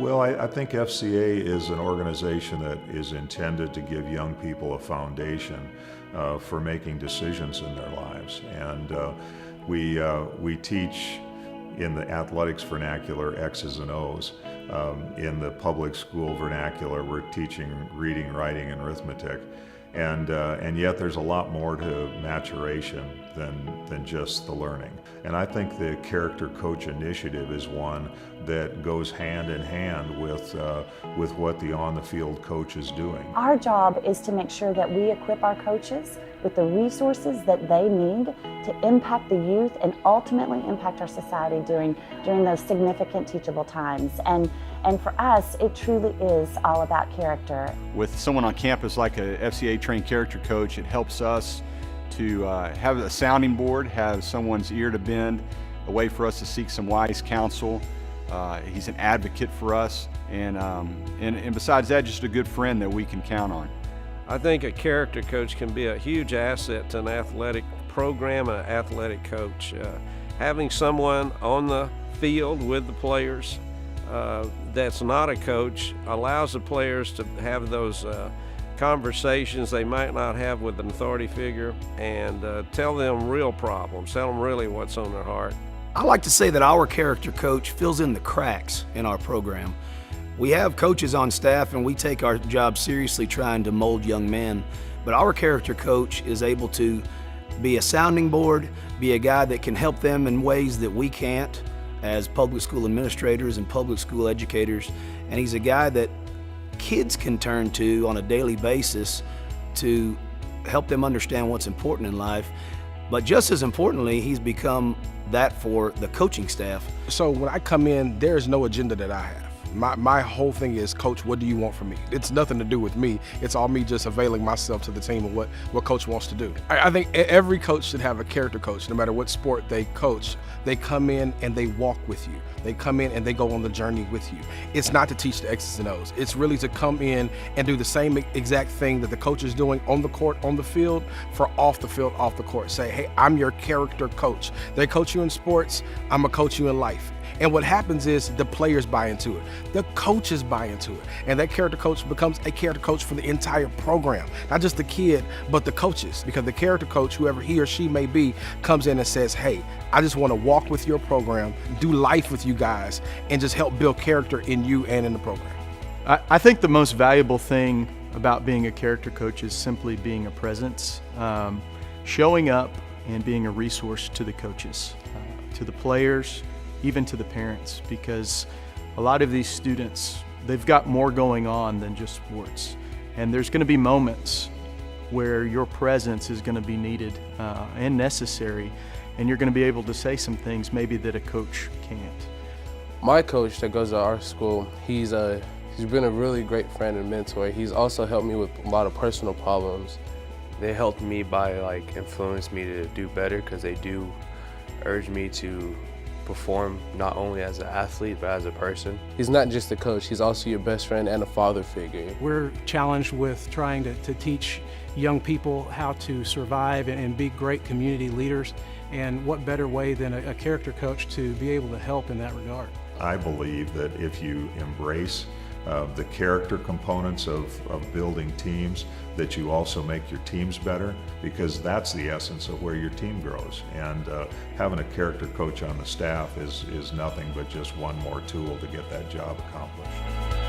Well, I think FCA is an organization that is intended to give young people a foundation for making decisions in their lives. And we teach in the athletics vernacular X's and O's. In the public school vernacular, we're teaching reading, writing, and arithmetic. And yet there's a lot more to maturation than just the learning. And I think the Character Coach Initiative is one that goes hand in hand with what the on-the-field coach is doing. Our job is to make sure that we equip our coaches with the resources that they need to impact the youth and ultimately impact our society during those significant teachable times. And for us, it truly is all about character. With someone on campus like a FCA trained character coach, it helps us to have a sounding board, have someone's ear to bend, a way for us to seek some wise counsel. He's an advocate for us, and besides that, just a good friend that we can count on. I think a character coach can be a huge asset to an athletic program, an athletic coach. Having someone on the field with the players that's not a coach allows the players to have those conversations they might not have with an authority figure, and tell them real problems, tell them really what's on their heart. I like to say that our character coach fills in the cracks in our program. We have coaches on staff and we take our job seriously trying to mold young men, but our character coach is able to be a sounding board, be a guy that can help them in ways that we can't as public school administrators and public school educators, and he's a guy that kids can turn to on a daily basis to help them understand what's important in life. But just as importantly, he's become that for the coaching staff. So when I come in, there's no agenda that I have. My whole thing is, Coach, what do you want from me? It's nothing to do with me. It's all me just availing myself to the team and what Coach wants to do. I think every coach should have a character coach, no matter what sport they coach. They come in and they walk with you. They come in and they go on the journey with you. It's not to teach the X's and O's. It's really to come in and do the same exact thing that the coach is doing on the court, on the field, for off the field, off the court. Say, hey, I'm your character coach. They coach you in sports, I'm gonna coach you in life. And what happens is the players buy into it, the coaches buy into it, and that character coach becomes a character coach for the entire program, not just the kid, but the coaches, because the character coach, whoever he or she may be, comes in and says, hey, I just want to walk with your program, do life with you guys, and just help build character in you and in the program. I think the most valuable thing about being a character coach is simply being a presence, showing up and being a resource to the coaches, to the players, even to the parents, because a lot of these students, they've got more going on than just sports. And there's going to be moments where your presence is going to be needed and necessary, and you're going to be able to say some things maybe that a coach can't. My coach that goes to our school, he's been a really great friend and mentor. He's also helped me with a lot of personal problems. They helped me by influence me to do better, because they do urge me to perform not only as an athlete but as a person. He's not just a coach, he's also your best friend and a father figure. We're challenged with trying to teach young people how to survive and be great community leaders, and what better way than a character coach to be able to help in that regard. I believe that if you embrace the character components of building teams, that you also make your teams better, because that's the essence of where your team grows. And having a character coach on the staff is nothing but just one more tool to get that job accomplished.